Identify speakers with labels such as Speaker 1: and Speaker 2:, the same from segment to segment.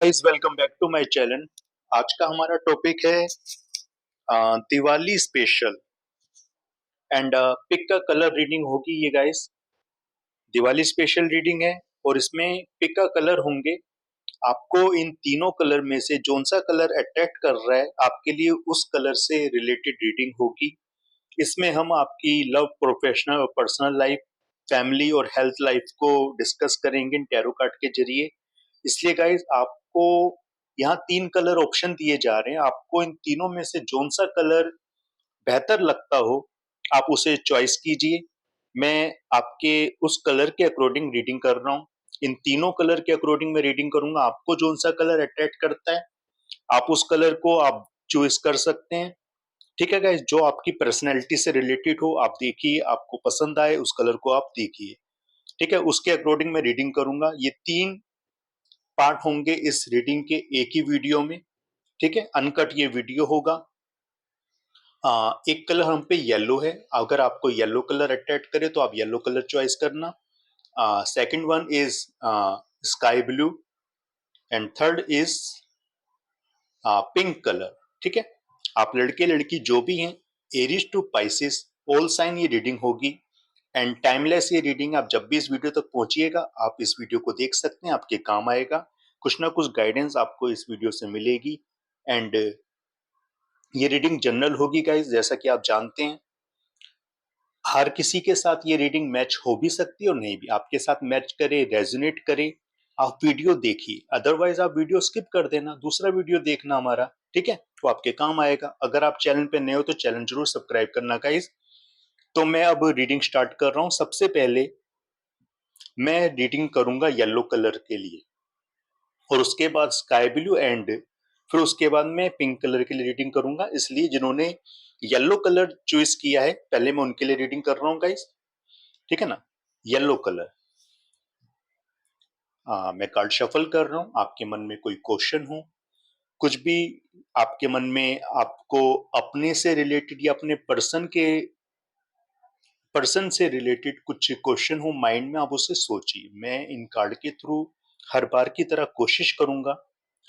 Speaker 1: Guys, welcome back to my channel. आज का हमारा टॉपिक है दिवाली स्पेशल एंड पिक का कलर रीडिंग होगी ये गाइस। दिवाली स्पेशल रीडिंग है और इसमें पिक का कलर होंगे। आपको इन तीनों कलर में से जोन सा कलर अट्रैक्ट कर रहा है आपके लिए उस कलर से रिलेटेड रीडिंग होगी। इसमें हम आपकी लव, प्रोफेशनल और पर्सनल लाइफ, फैमिली और हेल्थ लाइफ को डिस्कस करेंगे इन टैरो कार्ड के जरिए। इसलिए गाइस आपको यहाँ तीन कलर ऑप्शन दिए जा रहे हैं। आपको इन तीनों में से जोन सा कलर बेहतर लगता हो आप उसे चॉइस कीजिए। मैं आपके उस कलर के अकॉर्डिंग रीडिंग कर रहा हूँ। इन तीनों कलर के अकॉर्डिंग मैं रीडिंग करूंगा। आपको जोन सा कलर अट्रैक्ट करता है आप उस कलर को आप चूज कर सकते हैं। ठीक है गाइस, जो आपकी पर्सनैलिटी से रिलेटेड हो आप देखिए, आपको पसंद आए उस कलर को आप देखिए। ठीक है, उसके अकॉर्डिंग मैं रीडिंग करूंगा। ये तीन पार्ट होंगे इस रीडिंग के एक ही वीडियो में। ठीक है, अनकट ये वीडियो होगा। एक कलर हम पे येलो है। अगर आपको येलो कलर अट्रैक्ट करे तो आप येलो कलर चॉइस करना। Second one is sky blue and third is pink colour. ठीक है, आप लड़के लड़की जो भी हैं, Aries to Pisces all sign ये रीडिंग होगी एंड टाइमलेस ये रीडिंग। आप जब भी इस वीडियो तक पहुंचिएगा आप इस वीडियो को देख सकते हैं, आपके काम आएगा। कुछ ना कुछ गाइडेंस आपको इस वीडियो से मिलेगी एंड ये रीडिंग जनरल होगी गाइस। जैसा कि आप जानते हैं हर किसी के साथ ये रीडिंग मैच हो भी सकती है और नहीं भी। आपके साथ मैच करे, रेजोनेट करे, आप वीडियो देखिए। अदरवाइज आप वीडियो स्किप कर देना, दूसरा वीडियो देखना हमारा। ठीक है, तो आपके काम आएगा। अगर आप चैनल पे नए हो तो चैनल जरूर सब्सक्राइब करना गाइस। तो मैं अब रीडिंग स्टार्ट कर रहा हूं। सबसे पहले मैं रीडिंग करूंगा येलो कलर के लिए और उसके बाद स्काई ब्लू एंड फिर उसके बाद मैं पिंक कलर के लिए रीडिंग करूंगा। इसलिए जिन्होंने येलो कलर चॉइस किया है पहले मैं उनके लिए रीडिंग कर रहा हूँ गाइस। ठीक है ना, येलो कलर। मैं कार्ड शफल कर रहा हूं। आपके मन में कोई क्वेश्चन हो, कुछ भी आपके मन में आपको अपने से रिलेटेड या अपने पर्सन से रिलेटेड कुछ क्वेश्चन हो माइंड में, आप उसे सोचिए। मैं इन कार्ड के थ्रू हर बार की तरह कोशिश करूंगा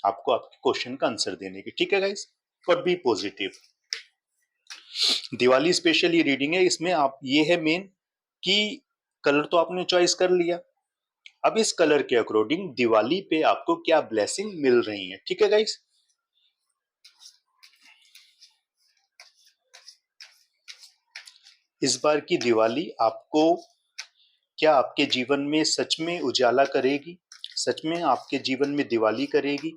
Speaker 1: आपको आपके क्वेश्चन का आंसर देने की। ठीक है गाइस, और बी पॉजिटिव। दिवाली स्पेशल ये रीडिंग है। इसमें आप ये है मेन कि कलर तो आपने चॉइस कर लिया। अब इस कलर के अकॉर्डिंग दिवाली पे आपको क्या ब्लेसिंग मिल रही है। ठीक है गाइस, इस बार की दिवाली आपको क्या आपके जीवन में सच में उजाला करेगी, सच में आपके जीवन में दिवाली करेगी।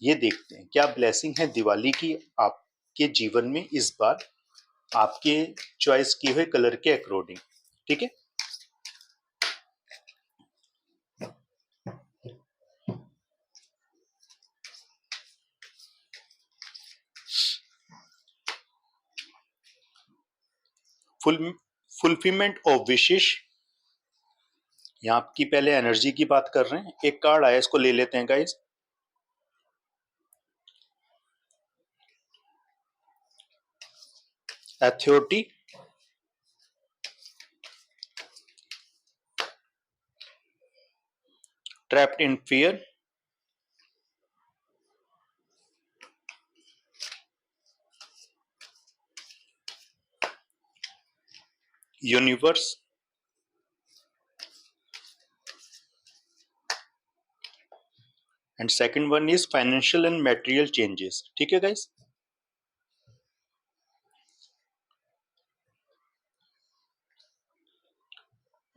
Speaker 1: ये देखते हैं क्या ब्लेसिंग है दिवाली की आपके जीवन में इस बार, आपके चॉइस किए हुए कलर के अकॉर्डिंग। ठीक है, फुल फुलफिलमेंट ऑफ विशेष। यहाँ आपकी पहले एनर्जी की बात कर रहे हैं। एक कार्ड आया, इसको ले लेते हैं guys. Authority, trapped in fear, universe and second one is financial and material changes. ठीक है guys,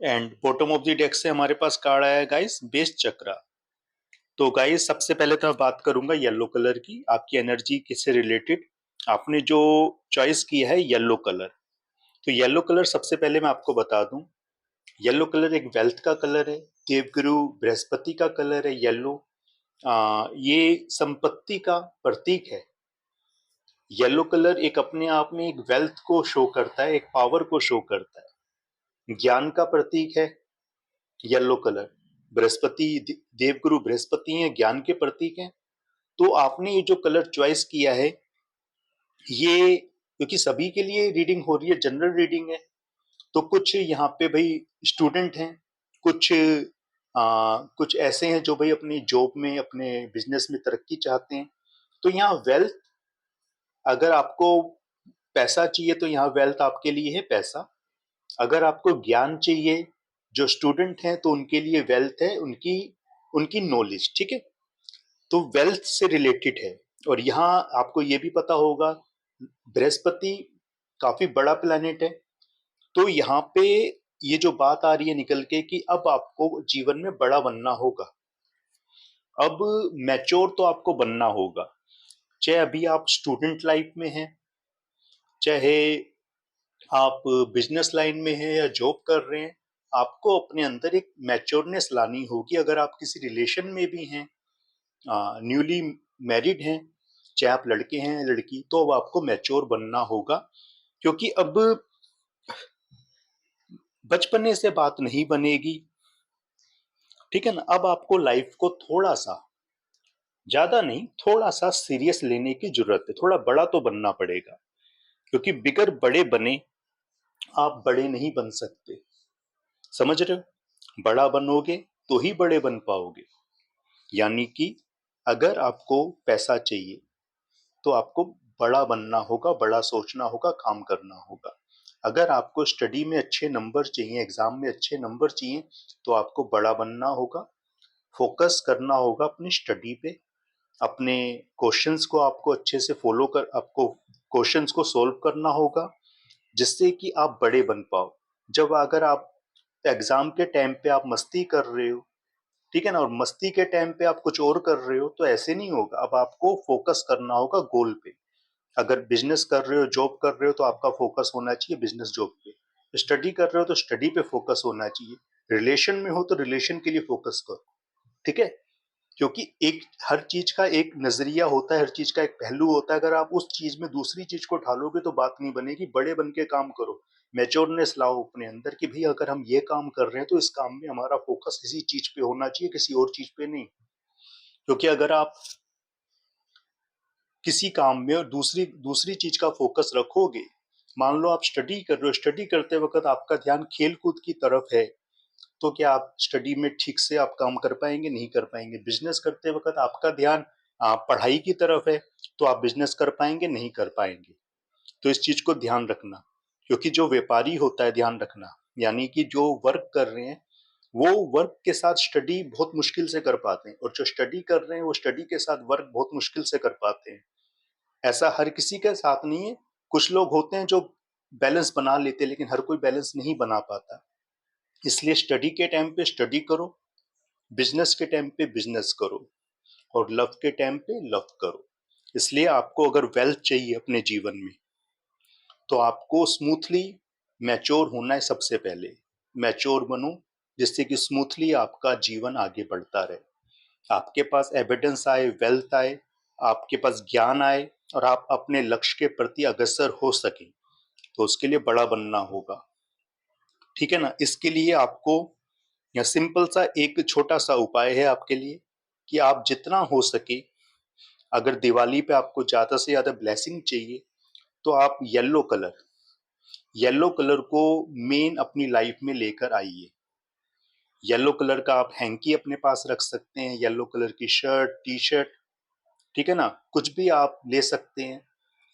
Speaker 1: and bottom of the deck से हमारे पास कार्ड आया गाइस, बेस चक्रा। तो गाइस सबसे पहले तो मैं बात करूंगा येलो कलर की, आपकी एनर्जी किससे रिलेटेड। आपने जो चॉइस किया है येलो कलर, तो येलो कलर सबसे पहले मैं आपको बता दूं, येलो कलर एक वेल्थ का कलर है। देवगुरु बृहस्पति का कलर है येलो। ये संपत्ति का प्रतीक है। येलो कलर एक अपने आप में एक वेल्थ को शो करता है, एक पावर को शो करता है, ज्ञान का प्रतीक है येलो कलर। बृहस्पति, देवगुरु बृहस्पति हैं, ज्ञान के प्रतीक हैं। तो आपने ये जो कलर चॉइस किया है ये, क्योंकि सभी के लिए रीडिंग हो रही है, जनरल रीडिंग है, तो कुछ यहाँ पे भाई स्टूडेंट हैं, कुछ कुछ ऐसे हैं जो भाई अपनी जॉब में, अपने बिजनेस में तरक्की चाहते हैं। तो यहाँ वेल्थ, अगर आपको पैसा चाहिए तो यहाँ वेल्थ आपके लिए है पैसा। अगर आपको ज्ञान चाहिए, जो स्टूडेंट हैं तो उनके लिए वेल्थ है उनकी उनकी नॉलेज, ठीक है। तो वेल्थ से रिलेटेड है। और यहाँ आपको ये भी पता होगा, बृहस्पति काफी बड़ा प्लैनेट है। तो यहाँ पे ये जो बात आ रही है निकल के कि अब आपको जीवन में बड़ा बनना होगा, अब मैच्योर तो आपको बनना होगा। चाहे अभी आप स्टूडेंट लाइफ में हैं, चाहे आप बिजनेस लाइन में हैं या जॉब कर रहे हैं, आपको अपने अंदर एक मैच्योरनेस लानी होगी। अगर आप किसी रिलेशन में भी हैं, न्यूली मैरिड हैं, चाहे आप लड़के हैं या लड़की, तो अब आपको मैच्योर बनना होगा। क्योंकि अब बचपने से बात नहीं बनेगी, ठीक है ना। अब आपको लाइफ को थोड़ा सा, ज्यादा नहीं, थोड़ा सा सीरियस लेने की जरूरत है। थोड़ा बड़ा तो बनना पड़ेगा, क्योंकि बिगर बड़े बने आप बड़े नहीं बन सकते। समझ रहे हो? बड़ा बनोगे तो ही बड़े बन पाओगे। यानी कि अगर आपको पैसा चाहिए तो आपको बड़ा बनना होगा, बड़ा सोचना होगा, काम करना होगा। अगर आपको स्टडी में अच्छे नंबर चाहिए, एग्जाम में अच्छे नंबर चाहिए, तो आपको बड़ा बनना होगा, फोकस करना होगा अपनी स्टडी पे। अपने क्वेश्चंस को आपको अच्छे से फॉलो कर, आपको क्वेश्चंस को सॉल्व करना होगा, जिससे कि आप बड़े बन पाओ। जब अगर आप एग्जाम के टाइम पे आप मस्ती कर रहे हो, ठीक है ना, और मस्ती के टाइम पे आप कुछ और कर रहे हो, तो ऐसे नहीं होगा। अब आपको फोकस करना होगा गोल पे। अगर बिजनेस कर रहे हो, जॉब कर रहे हो, तो आपका फोकस होना चाहिए बिजनेस जॉब पे। स्टडी कर रहे हो तो स्टडी पे फोकस होना चाहिए। रिलेशन में हो तो रिलेशन के लिए फोकस करो, ठीक है। क्योंकि एक हर चीज का एक नजरिया होता है, हर चीज का एक पहलू होता है। अगर आप उस चीज में दूसरी चीज को ढालोगे तो बात नहीं बनेगी। बड़े बन के काम करो, मेच्योरनेस लाओ अपने अंदर कि भाई अगर हम ये काम कर रहे हैं तो इस काम में हमारा फोकस इसी चीज पे होना चाहिए, किसी और चीज पे नहीं। क्योंकि अगर आप किसी काम में और दूसरी दूसरी चीज का फोकस रखोगे, मान लो आप स्टडी कर रहे हो, स्टडी करते वक्त आपका ध्यान खेल कूद की तरफ है, तो क्या आप स्टडी में ठीक से आप काम कर पाएंगे? नहीं कर पाएंगे। बिजनेस करते वक्त आपका ध्यान पढ़ाई की तरफ है, तो आप बिजनेस कर पाएंगे? नहीं कर पाएंगे। तो इस चीज को ध्यान रखना। क्योंकि जो व्यापारी होता है, ध्यान रखना, यानी कि जो वर्क कर रहे हैं वो वर्क के साथ स्टडी बहुत मुश्किल से कर पाते हैं, और जो स्टडी कर रहे हैं वो स्टडी के साथ वर्क बहुत मुश्किल से कर पाते हैं। ऐसा हर किसी के साथ नहीं है। कुछ लोग होते हैं जो बैलेंस बना लेते हैं, लेकिन हर कोई बैलेंस नहीं बना पाता। इसलिए स्टडी के टाइम पे स्टडी करो, बिजनेस के टाइम पे बिजनेस करो, और लव के टाइम पे लव करो। इसलिए आपको अगर वेल्थ चाहिए अपने जीवन में, तो आपको स्मूथली मैच्योर होना है। सबसे पहले मैच्योर बनो, जिससे कि स्मूथली आपका जीवन आगे बढ़ता रहे, आपके पास एविडेंस आए, वेल्थ आए, आपके पास ज्ञान आए, और आप अपने लक्ष्य के प्रति अग्रसर हो सके। तो उसके लिए बड़ा बनना होगा, ठीक है ना। इसके लिए आपको यह सिंपल सा एक छोटा सा उपाय है आपके लिए, कि आप जितना हो सके, अगर दिवाली पे आपको ज्यादा से ज्यादा ब्लेसिंग चाहिए, तो आप येलो कलर को मेन अपनी लाइफ में लेकर आइए। येलो कलर का आप हैंकी अपने पास रख सकते हैं, येलो कलर की शर्ट, टी शर्ट, ठीक है ना, कुछ भी आप ले सकते हैं।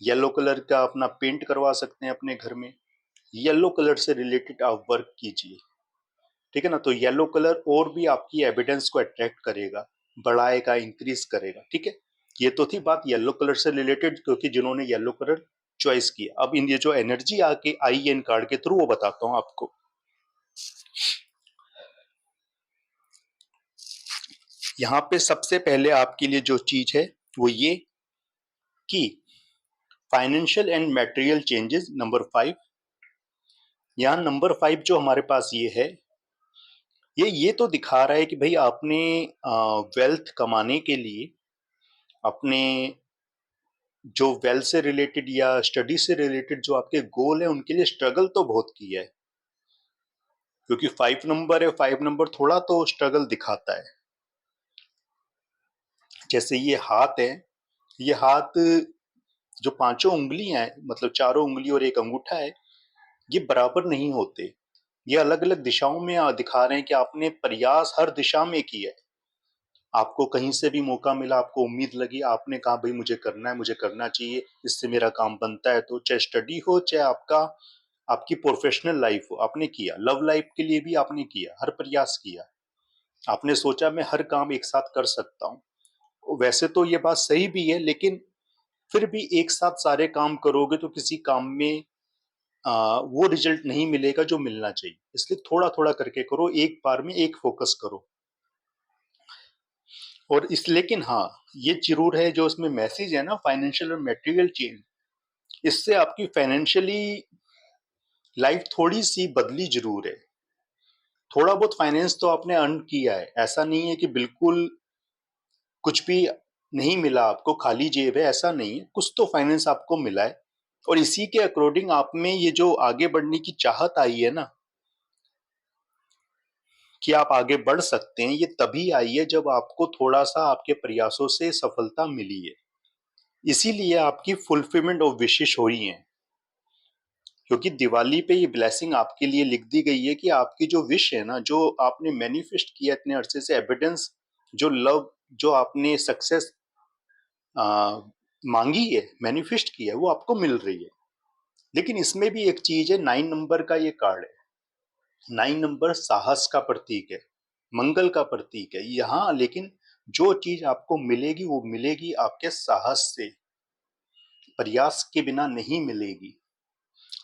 Speaker 1: येलो कलर का अपना पेंट करवा सकते हैं अपने घर में। येलो कलर से रिलेटेड आप वर्क कीजिए, ठीक है ना। तो येलो कलर और भी आपकी एविडेंस को अट्रैक्ट करेगा, बढ़ाएगा, इंक्रीज करेगा, ठीक है। ये तो थी बात येलो कलर से रिलेटेड, क्योंकि जिन्होंने येलो कलर चॉइस किया। अब इन ये जो एनर्जी आके आई है इन कार्ड के थ्रू, वो बताता हूं आपको। यहाँ पे सबसे पहले आपके लिए जो चीज है वो ये, कि financial and material changes number 5। यहाँ नंबर 5 जो हमारे पास ये है, ये तो दिखा रहा है कि भाई आपने वेल्थ कमाने के लिए अपने जो वेल्थ से रिलेटेड या स्टडी से रिलेटेड जो आपके गोल है, उनके लिए स्ट्रगल तो बहुत किया है। क्योंकि 5 नंबर है, 5 नंबर थोड़ा तो स्ट्रगल दिखाता है। जैसे ये हाथ है, ये हाथ जो पांचों उंगलियां हैं, मतलब चारों उंगली और एक अंगूठा है, ये बराबर नहीं होते। ये अलग अलग दिशाओं में दिखा रहे हैं कि आपने प्रयास हर दिशा में किया है। आपको कहीं से भी मौका मिला, आपको उम्मीद लगी, आपने कहा भाई मुझे करना है, मुझे करना चाहिए, इससे मेरा काम बनता है। तो चाहे स्टडी हो, चाहे आपकी प्रोफेशनल लाइफ हो, आपने किया। लव लाइफ के लिए भी आपने किया, हर प्रयास किया। आपने सोचा मैं हर काम एक साथ कर सकता हूँ। वैसे तो ये बात सही भी है, लेकिन फिर भी एक साथ सारे काम करोगे तो किसी काम में वो रिजल्ट नहीं मिलेगा जो मिलना चाहिए। इसलिए थोड़ा थोड़ा करके करो, एक बार में एक फोकस करो। और इस लेकिन हाँ, ये जरूर है जो इसमें मैसेज है ना, फाइनेंशियल और मटेरियल चेंज, इससे आपकी फाइनेंशियली लाइफ थोड़ी सी बदली जरूर है। थोड़ा बहुत फाइनेंस तो आपने अर्न किया है, ऐसा नहीं है कि बिल्कुल कुछ भी नहीं मिला आपको, खाली जेब है, ऐसा नहीं है। कुछ तो फाइनेंस आपको मिला है, और इसी के अकॉर्डिंग आप में ये जो आगे बढ़ने की चाहत आई है ना, कि आप आगे बढ़ सकते हैं, ये तभी आई है जब आपको थोड़ा सा आपके प्रयासों से सफलता मिली है। इसीलिए आपकी फुलफिलमेंट ऑफ विशेष हो रही है, क्योंकि दिवाली पे ये ब्लेसिंग आपके लिए लिख दी गई है कि आपकी जो विश है ना, जो आपने मैनिफेस्ट किया इतने अरसे से, एविडेंस, जो लव, जो आपने सक्सेस मांगी है, मैनिफेस्ट किया है, वो आपको मिल रही है। लेकिन इसमें भी एक चीज है, 9 नंबर का ये कार्ड है। 9 नंबर साहस का प्रतीक है, मंगल का प्रतीक है यहाँ। लेकिन जो चीज आपको मिलेगी वो मिलेगी आपके साहस से, प्रयास के बिना नहीं मिलेगी।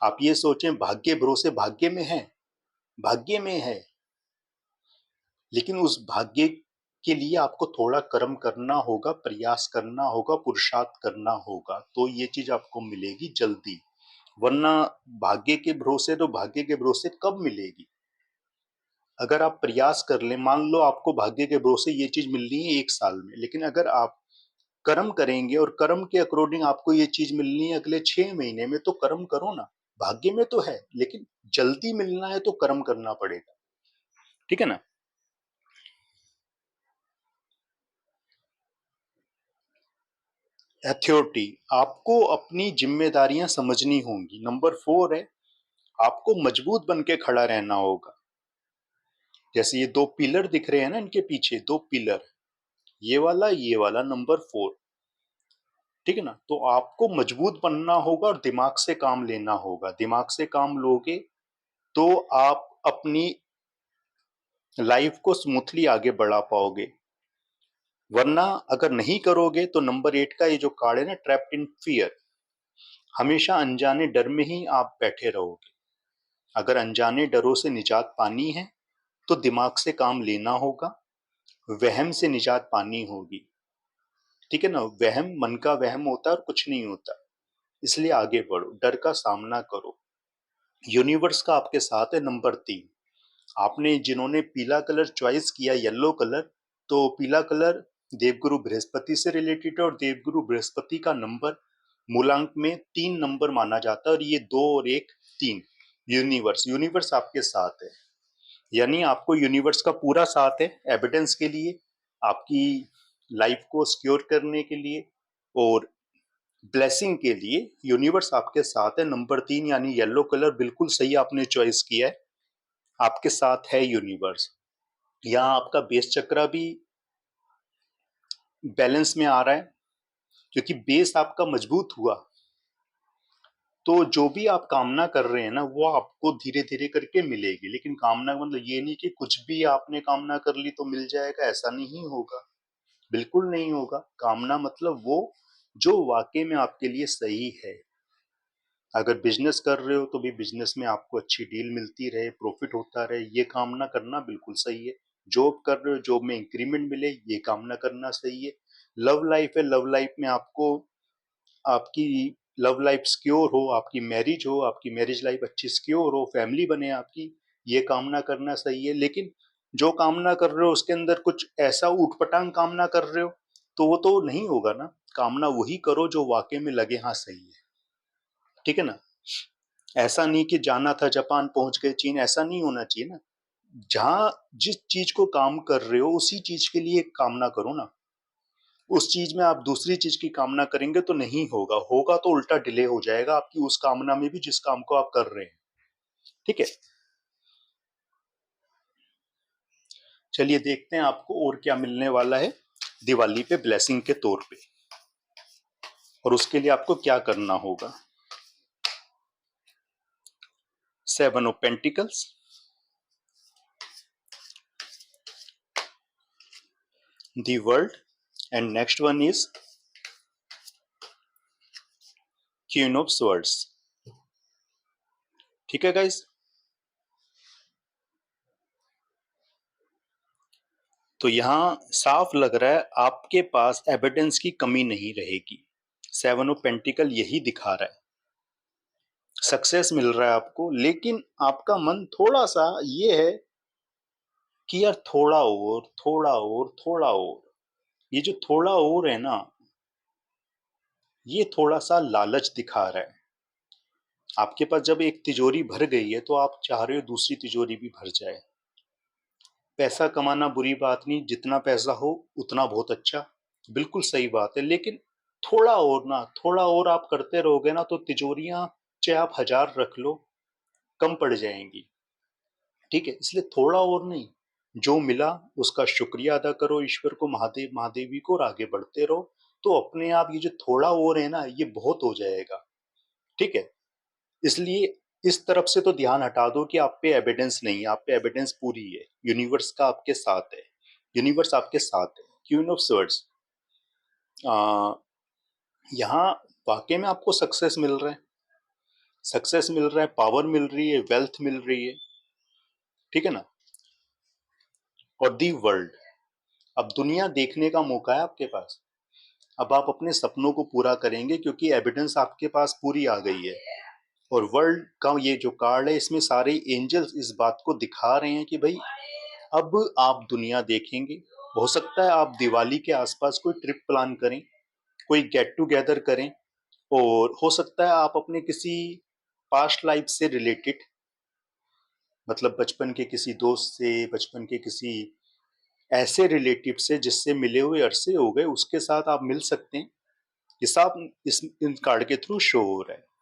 Speaker 1: आप ये सोचें भाग्य भरोसे, भाग्य में है, भाग्य में है, लेकिन उस भाग्य के लिए आपको थोड़ा कर्म करना होगा, प्रयास करना होगा, पुरुषार्थ करना होगा, तो ये चीज आपको मिलेगी जल्दी। वरना भाग्य के भरोसे, तो भाग्य के भरोसे कब मिलेगी? अगर आप प्रयास कर ले, मान लो आपको भाग्य के भरोसे ये चीज मिलनी है 1 साल में, लेकिन अगर आप कर्म करेंगे और कर्म के अकॉर्डिंग आपको ये चीज मिलनी है अगले 6 महीने में, तो कर्म करो ना। भाग्य में तो है, लेकिन जल्दी मिलना है तो कर्म करना पड़ेगा। ठीक है ना? अथॉरिटी, आपको अपनी जिम्मेदारियां समझनी होंगी। नंबर 4 है, आपको मजबूत बन के खड़ा रहना होगा। जैसे ये 2 पिलर दिख रहे हैं ना, इनके पीछे 2 पिलर, ये वाला नंबर 4। ठीक है ना? तो आपको मजबूत बनना होगा और दिमाग से काम लेना होगा। दिमाग से काम लोगे तो आप अपनी लाइफ को स्मूथली आगे बढ़ा पाओगे। वरना अगर नहीं करोगे तो नंबर 8 का ये जो कार्ड है ना, ट्रैप्ड इन फियर, हमेशा अनजाने डर में ही आप बैठे रहोगे। अगर अनजाने डरों से निजात पानी है तो दिमाग से काम लेना होगा, वहम से निजात पानी होगी। ठीक है ना? वहम, मन का वहम होता है और कुछ नहीं होता। इसलिए आगे बढ़ो, डर का सामना करो। यूनिवर्स का आपके साथ है। नंबर 3, आपने जिन्होंने पीला कलर चॉइस किया, येलो कलर, तो पीला कलर देवगुरु बृहस्पति से रिलेटेड है, और देवगुरु बृहस्पति का नंबर मूलांक में 3 नंबर माना जाता है, और ये 2 और 1 3। यूनिवर्स, यूनिवर्स आपके साथ है, यानी आपको यूनिवर्स का पूरा साथ है एविडेंस के लिए, आपकी लाइफ को सिक्योर करने के लिए और ब्लेसिंग के लिए। यूनिवर्स आपके साथ है। नंबर 3 यानी येलो कलर बिल्कुल सही आपने चॉइस किया है, आपके साथ है यूनिवर्स। यहाँ आपका बेस चक्र भी बैलेंस में आ रहा है, क्योंकि बेस आपका मजबूत हुआ तो जो भी आप कामना कर रहे हैं ना, वो आपको धीरे धीरे करके मिलेगी। लेकिन कामना का मतलब ये नहीं कि कुछ भी आपने कामना कर ली तो मिल जाएगा, ऐसा नहीं होगा, बिल्कुल नहीं होगा। कामना मतलब वो जो वाकई में आपके लिए सही है। अगर बिजनेस कर रहे हो तो भी बिजनेस में आपको अच्छी डील मिलती रहे, प्रॉफिट होता रहे, ये कामना करना बिल्कुल सही है। जॉब कर रहे हो, जॉब में इंक्रीमेंट मिले, ये कामना करना सही है। लव लाइफ है, लव लाइफ में आपको आपकी लव लाइफ सिक्योर हो, आपकी मैरिज लाइफ अच्छी सिक्योर हो, फैमिली बने आपकी, ये कामना करना सही है। लेकिन जो कामना कर रहे हो उसके अंदर कुछ ऐसा ऊटपटांग कामना कर रहे हो तो वो तो नहीं होगा ना। कामना वही करो जो वाकई में लगे हाँ सही है। ठीक है ना? ऐसा नहीं कि जाना था जापान पहुंच गए चीन, ऐसा नहीं होना चाहिए ना। जहां जिस चीज को काम कर रहे हो उसी चीज के लिए कामना करो ना। उस चीज में आप दूसरी चीज की कामना करेंगे तो नहीं होगा, होगा तो उल्टा डिले हो जाएगा आपकी उस कामना में भी जिस काम को आप कर रहे हैं। ठीक है? चलिए देखते हैं आपको और क्या मिलने वाला है दिवाली पे ब्लेसिंग के तौर पे, और उसके लिए आपको क्या करना होगा। 7 of pentacles, the world, and next one is queen of swords. ठीक है गाइस, तो यहां साफ लग रहा है आपके पास एविडेंस की कमी नहीं रहेगी। 7 ऑफ पेंटिकल यही दिखा रहा है, सक्सेस मिल रहा है आपको, लेकिन आपका मन थोड़ा सा ये है कि यार थोड़ा और थोड़ा और थोड़ा और। ये जो थोड़ा और है ना, ये थोड़ा सा लालच दिखा रहा है। आपके पास जब एक तिजोरी भर गई है तो आप चाह रहे हो दूसरी तिजोरी भी भर जाए। पैसा कमाना बुरी बात नहीं, जितना पैसा हो उतना बहुत अच्छा, बिल्कुल सही बात है, लेकिन थोड़ा और ना, थोड़ा और आप करते रहोगे ना तो तिजोरियां चाहे आप 1000 रख लो कम पड़ जाएंगी। ठीक है, इसलिए थोड़ा और नहीं, जो मिला उसका शुक्रिया अदा करो ईश्वर को, महादेव महादेवी को, और आगे बढ़ते रहो। तो अपने आप ये जो थोड़ा और है ना ये बहुत हो जाएगा। ठीक है, इसलिए इस तरफ से तो ध्यान हटा दो कि आप पे एविडेंस नहीं है, आप पे एविडेंस पूरी है, यूनिवर्स का आपके साथ है, यूनिवर्स आपके साथ है। क्वीन ऑफ स्वर्ड्स, यहाँ वाकई में आपको सक्सेस मिल रहा है, सक्सेस मिल रहा है, पावर मिल रही है, वेल्थ मिल रही है। ठीक है ना। और दी वर्ल्ड, अब दुनिया देखने का मौका है आपके पास। अब आप अपने सपनों को पूरा करेंगे क्योंकि एविडेंस आपके पास पूरी आ गई है। और वर्ल्ड का ये जो कार्ड है इसमें सारे एंजल्स इस बात को दिखा रहे हैं कि भाई अब आप दुनिया देखेंगे। हो सकता है आप दिवाली के आसपास कोई ट्रिप प्लान करें, कोई गेट टुगेदर करें, और हो सकता है आप अपने किसी पास्ट लाइफ से रिलेटेड, मतलब बचपन के किसी दोस्त से, बचपन के किसी ऐसे रिलेटिव से जिससे मिले हुए अरसे हो गए, उसके साथ आप मिल सकते हैं। ये सब इस इन कार्ड के थ्रू शो हो रहा है।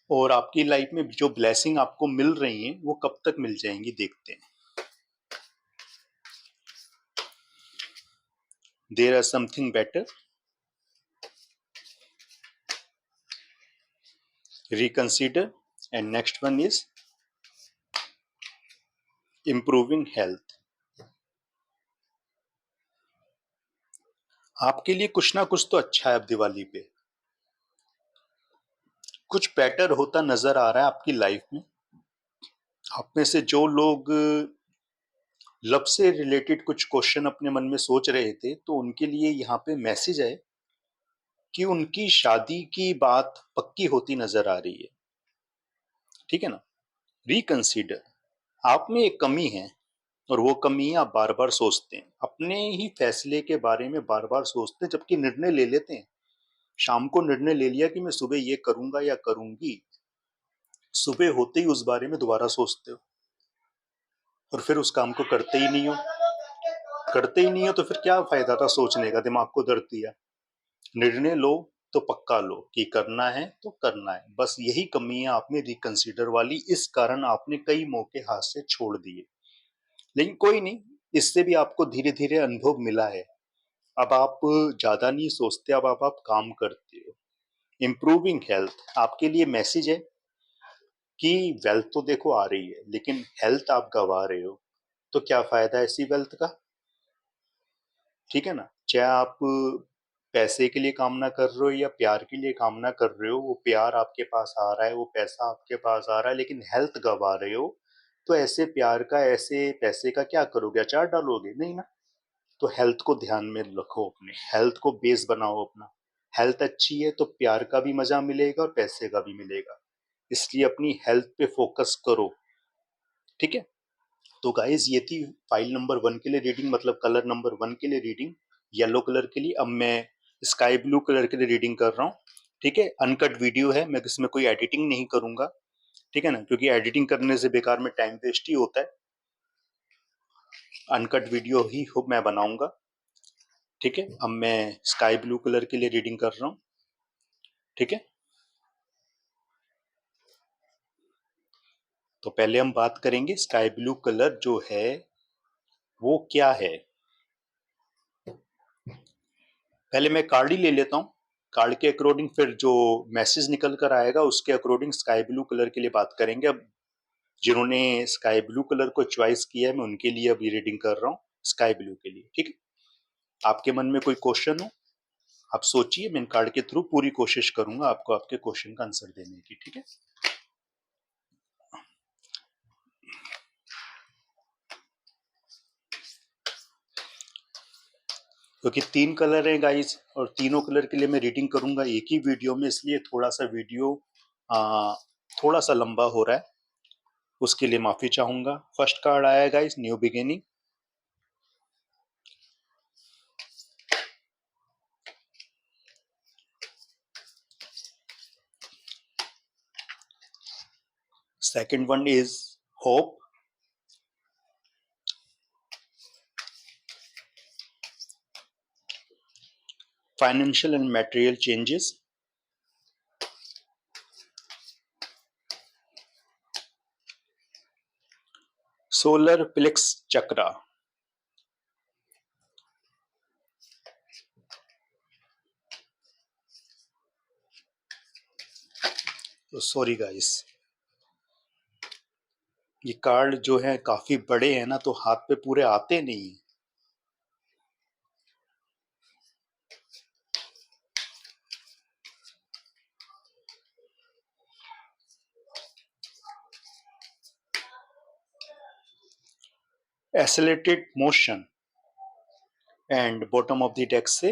Speaker 1: और आपकी लाइफ में जो ब्लेसिंग आपको मिल रही है वो कब तक मिल जाएंगी देखते हैं। There are something better, reconsider, and next one is improving health. आपके लिए कुछ ना कुछ तो अच्छा है अब दिवाली पे, कुछ बेटर होता नजर आ रहा है आपकी लाइफ में। आप में से जो लोग लव से रिलेटेड कुछ क्वेश्चन अपने मन में सोच रहे थे तो उनके लिए यहाँ पे मैसेज है कि उनकी शादी की बात पक्की होती नजर आ रही है। ठीक है ना। रिकंसीडर, आप में एक कमी है, और वो कमी आप बार बार सोचते हैं, अपने ही फैसले के बारे में बार बार सोचते हैं, जबकि निर्णय ले लेते हैं। शाम को निर्णय ले लिया कि मैं सुबह ये करूंगा या करूंगी, सुबह होते ही उस बारे में दोबारा सोचते हो और फिर उस काम को करते ही नहीं हो। करते ही नहीं हो तो फिर क्या फायदा था सोचने का, दिमाग को दर्द दिया। निर्णय लो तो पक्का लो कि करना है तो करना है। बस यही कमी है आप में रिकंसीडर वाली, इस कारण आपने कई मौके हाथ से छोड़ दिए। लेकिन कोई नहीं, इससे भी आपको धीरे धीरे अनुभव मिला है। अब आप ज्यादा नहीं सोचते, अब आप काम करते हो। इम्प्रूविंग हेल्थ, आपके लिए मैसेज है कि वेल्थ तो देखो आ रही है लेकिन हेल्थ आप गंवा रहे हो, तो क्या फायदा ऐसी वेल्थ का। ठीक है ना। चाहे आप पैसे के लिए कामना कर रहे हो या प्यार के लिए कामना कर रहे हो, वो प्यार आपके पास आ रहा है, वो पैसा आपके पास आ रहा है, लेकिन हेल्थ गंवा रहे हो, तो ऐसे प्यार का, ऐसे पैसे का क्या करोगे, अचार डालोगे नहीं ना। तो हेल्थ को ध्यान में रखो, अपने हेल्थ को बेस बनाओ अपना। हेल्थ अच्छी है तो प्यार का भी मजा मिलेगा और पैसे का भी मिलेगा, इसलिए अपनी हेल्थ पे फोकस करो। ठीक है। तो गाइस ये थी फाइल नंबर 1 के लिए रीडिंग, मतलब कलर नंबर 1 के लिए रीडिंग, येलो कलर के लिए। अब मैं स्काई ब्लू कलर के लिए रीडिंग कर रहा हूँ। ठीक है, अनकट वीडियो है, मैं इसमें कोई एडिटिंग नहीं करूंगा। ठीक है ना, क्योंकि एडिटिंग करने से बेकार में टाइम वेस्ट ही होता है। अनकट वीडियो ही हो मैं बनाऊंगा। ठीक है, अब मैं स्काई ब्लू कलर के लिए रीडिंग कर रहा हूँ। ठीक है, तो पहले हम बात करेंगे स्काई ब्लू कलर जो है वो क्या है। पहले मैं कार्ड ही ले लेता हूँ, कार्ड के अकॉर्डिंग फिर जो मैसेज निकल कर आएगा उसके अकॉर्डिंग स्काई ब्लू कलर के लिए बात करेंगे। अब जिन्होंने स्काई ब्लू कलर को चॉइस किया है मैं उनके लिए अभी रीडिंग कर रहा हूँ स्काई ब्लू के लिए, ठीक है। आपके मन में कोई क्वेश्चन हो आप सोचिए, मैं इन कार्ड के थ्रू पूरी कोशिश करूंगा आपको आपके क्वेश्चन का आंसर देने की, ठीक है। क्योंकि तीन कलर हैं गाइस और तीनों कलर के लिए मैं रीडिंग करूंगा एक ही वीडियो में, इसलिए थोड़ा सा वीडियो आ, थोड़ा सा लंबा हो रहा है, उसके लिए माफी चाहूंगा। फर्स्ट कार्ड आया guys new beginning. Second one is hope. Financial and material changes. Solar plexus chakra. तो सॉरी गाइस, ये कार्ड जो है काफी बड़े हैं ना, तो हाथ पे पूरे आते नहीं है। Accelerated motion and bottom of the deck से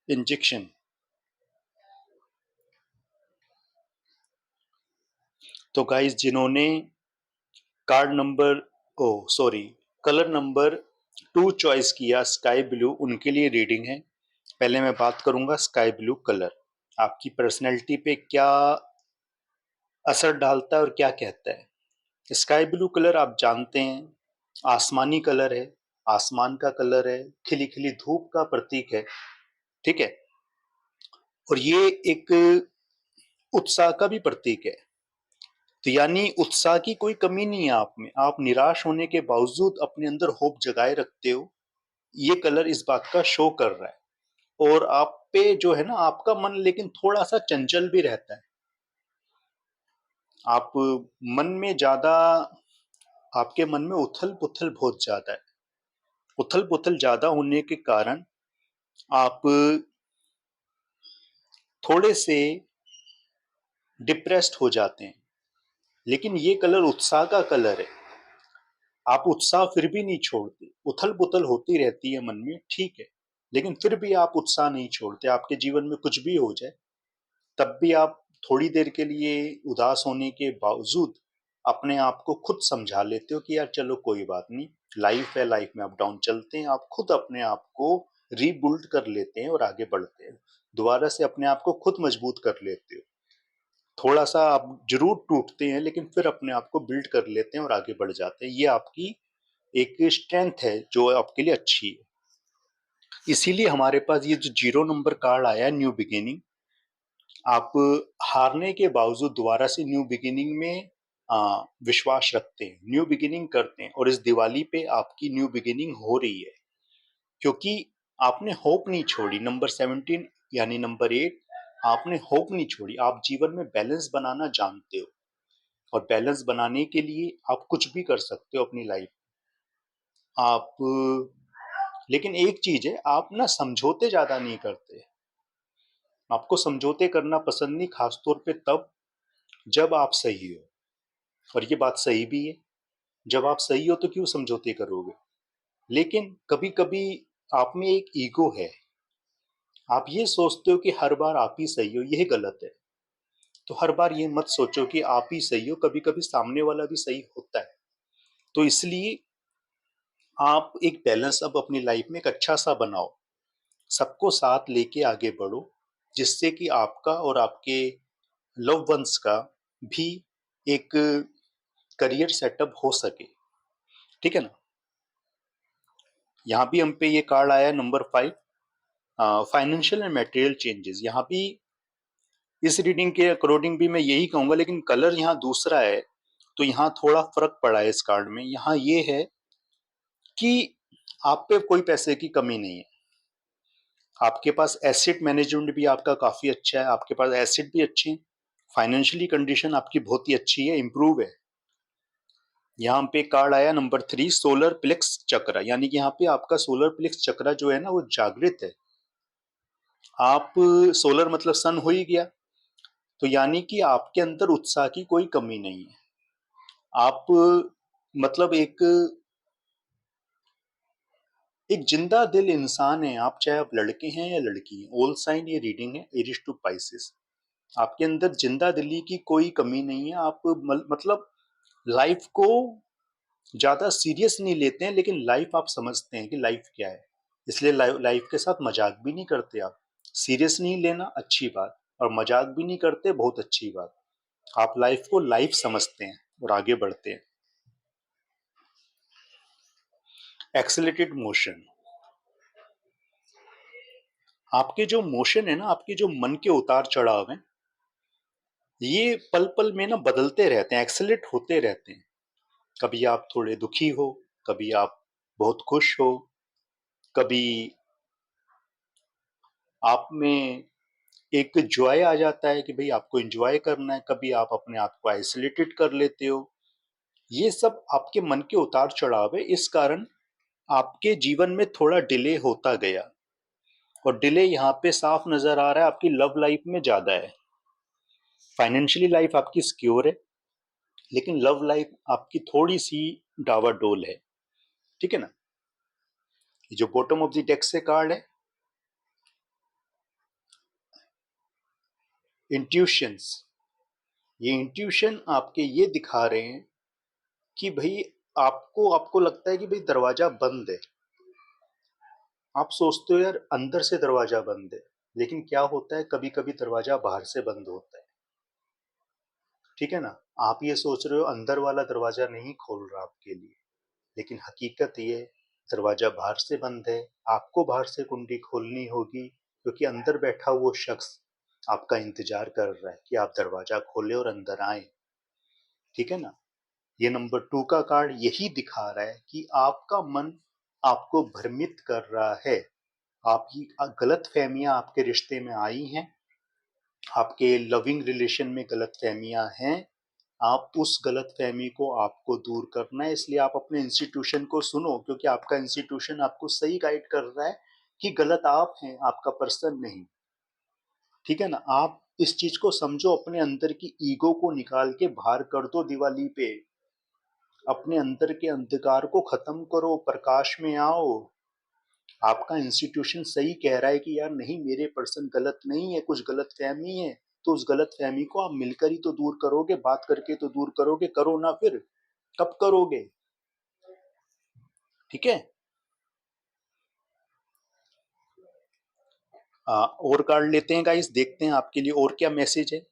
Speaker 1: इंजेक्शन। तो गाइस जिन्होंने कार्ड नंबर ओ सॉरी कलर नंबर 2 चॉइस किया स्काई ब्लू, उनके लिए रीडिंग है। पहले मैं बात करूंगा स्काई ब्लू कलर आपकी पर्सनैलिटी पे क्या असर डालता है और क्या कहता है। स्काई ब्लू कलर आप जानते हैं आसमानी कलर है, आसमान का कलर है, खिली खिली धूप का प्रतीक है, ठीक है। और ये एक उत्साह का भी प्रतीक है। तो यानी उत्साह की कोई कमी नहीं है आप में, आप निराश होने के बावजूद अपने अंदर होप जगाए रखते हो, ये कलर इस बात का शो कर रहा है। और आप पे जो है ना आपका मन लेकिन थोड़ा सा चंचल भी रहता है। आप मन में ज्यादा, आपके मन में उथल पुथल बहुत ज्यादा है। उथल पुथल ज्यादा होने के कारण आप थोड़े से डिप्रेस्ड हो जाते हैं। लेकिन ये कलर उत्साह का कलर है, आप उत्साह फिर भी नहीं छोड़ते। उथल पुथल होती रहती है मन में, ठीक है, लेकिन फिर भी आप उत्साह नहीं छोड़ते। आपके जीवन में कुछ भी हो जाए तब भी आप थोड़ी देर के लिए उदास होने के बावजूद अपने आप को खुद समझा लेते हो कि यार चलो कोई बात नहीं, लाइफ है, लाइफ में अप डाउन चलते हैं। आप खुद अपने आप को रीबिल्ड कर लेते हैं और आगे बढ़ते हैं, दोबारा से अपने आप को खुद मजबूत कर लेते हो। थोड़ा सा आप जरूर टूटते हैं लेकिन फिर अपने आप को बिल्ड कर लेते हैं और आगे बढ़ जाते हैं। ये आपकी एक स्ट्रेंथ है जो आपके लिए अच्छी है। इसीलिए हमारे पास ये जो 0 नंबर कार्ड आया है न्यू बिगिनिंग, आप हारने के बावजूद दोबारा से न्यू बिगिनिंग में विश्वास रखते हैं, न्यू बिगिनिंग करते हैं। और इस दिवाली पे आपकी न्यू बिगिनिंग हो रही है क्योंकि आपने होप नहीं छोड़ी। नंबर 17 यानी नंबर 8, आपने होप नहीं छोड़ी। आप जीवन में बैलेंस बनाना जानते हो और बैलेंस बनाने के लिए आप कुछ भी कर सकते हो अपनी लाइफ। आप लेकिन एक चीज है, आप ना समझौते ज्यादा नहीं करते। आपको समझौते करना पसंद नहीं, खासतौर पे तब जब आप सही हो। और ये बात सही भी है, जब आप सही हो तो क्यों समझौते करोगे। लेकिन कभी कभी आप में एक ईगो है, आप ये सोचते हो कि हर बार आप ही सही हो, यह गलत है। तो हर बार ये मत सोचो कि आप ही सही हो, कभी कभी सामने वाला भी सही होता है। तो इसलिए आप एक बैलेंस अब अपनी लाइफ में एक अच्छा सा बनाओ, सबको साथ लेके आगे बढ़ो, जिससे कि आपका और आपके लव वंस का भी एक करियर सेटअप हो सके, ठीक है ना। यहाँ भी हम पे ये कार्ड आया है number 5, financial and material changes. यहाँ भी इस रीडिंग के अकॉर्डिंग भी मैं यही कहूंगा, लेकिन कलर यहाँ दूसरा है, तो यहाँ थोड़ा फर्क पड़ा है इस कार्ड में। यहाँ ये है कि आप पे कोई पैसे की कमी नहीं है, आपके पास एसेट मैनेजमेंट भी आपका काफी अच्छा है, आपके पास एसेट भी अच्छे हैं, फाइनेंशियली कंडीशन आपकी बहुत ही अच्छी है, इंप्रूव है। यहाँ पे कार्ड आया नंबर 3, सोलर प्लेक्स चक्र, यानी कि यहाँ पे आपका सोलर प्लेक्स चक्र जो है ना वो जागृत है। आप, सोलर मतलब सन हो ही गया, तो यानी कि आपके अंदर उत्साह की कोई कमी नहीं है। आप मतलब एक एक जिंदा दिल इंसान है आप, चाहे आप लड़के हैं या लड़की हैं। ऑल साइन ये रीडिंग है एरिस टू पाइसेस। आपके अंदर जिंदा दिली की कोई कमी नहीं है। आप मतलब लाइफ को ज्यादा सीरियस नहीं लेते हैं, लेकिन लाइफ आप समझते हैं कि लाइफ क्या है, इसलिए लाइफ के साथ मजाक भी नहीं करते। आप सीरियस नहीं लेना अच्छी बात, और मजाक भी नहीं करते बहुत अच्छी बात। आप लाइफ को लाइफ समझते हैं और आगे बढ़ते हैं। एक्सेलरेटेड मोशन, आपके जो मोशन है ना, आपके जो मन के उतार चढ़ाव हैं, ये पल पल में ना बदलते रहते हैं, एक्सेलरेट होते रहते हैं। कभी आप थोड़े दुखी हो, कभी आप बहुत खुश हो, कभी आप में एक जॉय आ जाता है कि भाई आपको एंजॉय करना है, कभी आप अपने आप को आइसोलेटेड कर लेते हो। ये सब आपके मन के उतार चढ़ाव है, इस कारण आपके जीवन में थोड़ा डिले होता गया। और डिले यहाँ पे साफ नजर आ रहा है आपकी लव लाइफ में ज्यादा है। फाइनेंशियली लाइफ आपकी सिक्योर है, लेकिन लव लाइफ आपकी थोड़ी सी डावाडोल है। ठीक है ना। ये जो बॉटम ऑफ द डेक से कार्ड है, इंट्यूशंस, ये इंट्यूशन आपके ये दिखा रहे हैं कि भाई आपको लगता है कि भाई दरवाजा बंद है। आप सोचते हो यार अंदर से दरवाजा बंद है, लेकिन क्या होता है कभी कभी दरवाजा बाहर से बंद होता है। ठीक है ना। आप ये सोच रहे हो अंदर वाला दरवाजा नहीं खोल रहा आपके लिए, लेकिन हकीकत ये दरवाजा बाहर से बंद है। आपको बाहर से कुंडी खोलनी होगी, क्योंकि अंदर बैठा वो शख्स आपका इंतजार कर रहा है कि आप दरवाजा खोले और अंदर आए। ठीक है ना। ये नंबर 2 का कार्ड यही दिखा रहा है कि आपका मन आपको भ्रमित कर रहा है। आपकी गलत फहमियां आपके रिश्ते में आई हैं, आपके लविंग रिलेशन में गलत फहमियां हैं। आप उस गलत फहमी को आपको दूर करना है, इसलिए आप अपने इंस्टीट्यूशन को सुनो, क्योंकि आपका इंस्टीट्यूशन आपको सही गाइड कर रहा है कि गलत आप हैं, आपका पर्सन नहीं। ठीक है ना। आप इस चीज को समझो, अपने अंदर की ईगो को निकाल के बाहर कर दो दिवाली पे। अपने अंदर के अंधकार को खत्म करो, प्रकाश में आओ। आपका इंस्टीट्यूशन सही कह रहा है कि यार नहीं, मेरे पर्सन गलत नहीं है, कुछ गलत फहमी है। तो उस गलत फहमी को आप मिलकर ही तो दूर करोगे, बात करके तो दूर करोगे। करो ना फिर, कब करोगे। ठीक है। और कार्ड लेते हैं गाइस, देखते हैं आपके लिए और क्या मैसेज है।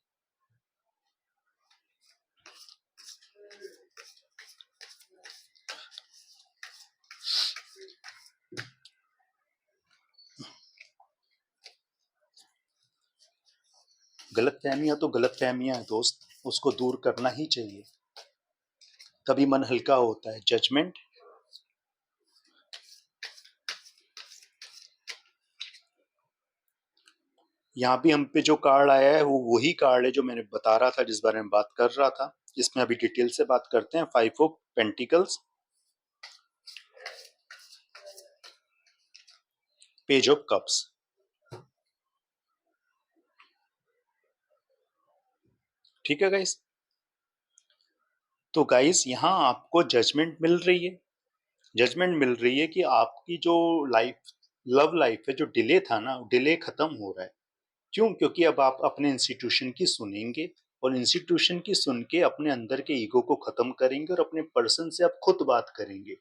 Speaker 1: गलत फहमियां तो गलत फहमियां है दोस्त, उसको दूर करना ही चाहिए, तभी मन हल्का होता है। जजमेंट, यहाँ भी हम पे जो कार्ड आया है वो वही कार्ड है जो मैंने बता रहा था, जिस बारे में बात कर रहा था। इसमें अभी डिटेल से बात करते हैं। 5 of pentacles, page of cups. ठीक है गाइस। तो गाइस यहाँ आपको जजमेंट मिल रही है। जजमेंट मिल रही है कि आपकी जो लाइफ, लव लाइफ है, जो डिले था ना, डिले खत्म हो रहा है। क्यों? क्योंकि अब आप अपने इंस्टीट्यूशन की सुनेंगे, और इंस्टीट्यूशन की सुन के अपने अंदर के ईगो को खत्म करेंगे, और अपने पर्सन से आप खुद बात करेंगे।